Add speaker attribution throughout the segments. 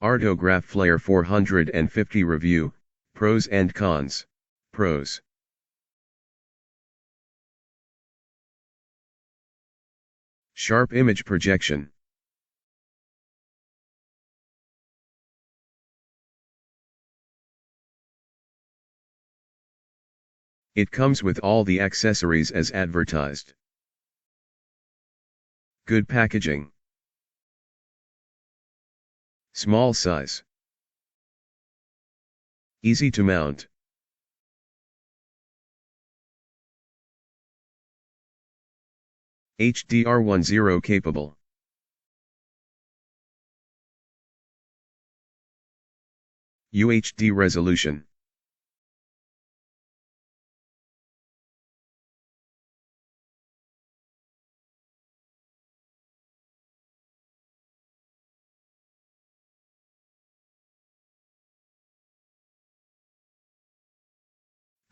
Speaker 1: Artograph Flare 450 Review, Pros and Cons. Pros. Sharp image projection. It comes with all the accessories as advertised. Good packaging. Small size. Easy to mount. HDR10 capable. UHD resolution.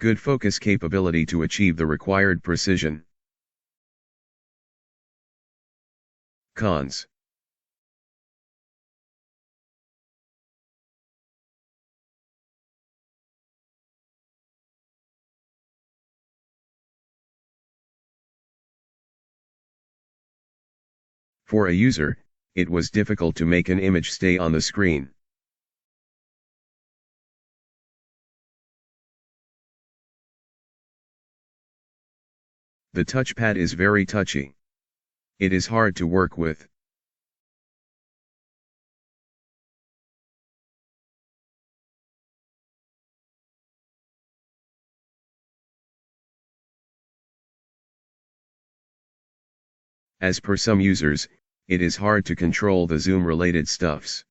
Speaker 1: Good focus capability to achieve the required precision. Cons. For a user, it was difficult to make an image stay on the screen. The touchpad is very touchy. It is hard to work with. As per some users, it is hard to control the zoom-related stuffs.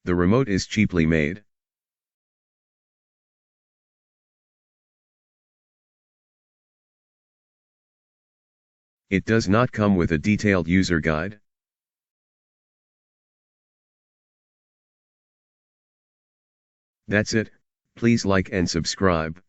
Speaker 1: The remote is cheaply made. It does not come with a detailed user guide. That's it, please like and subscribe.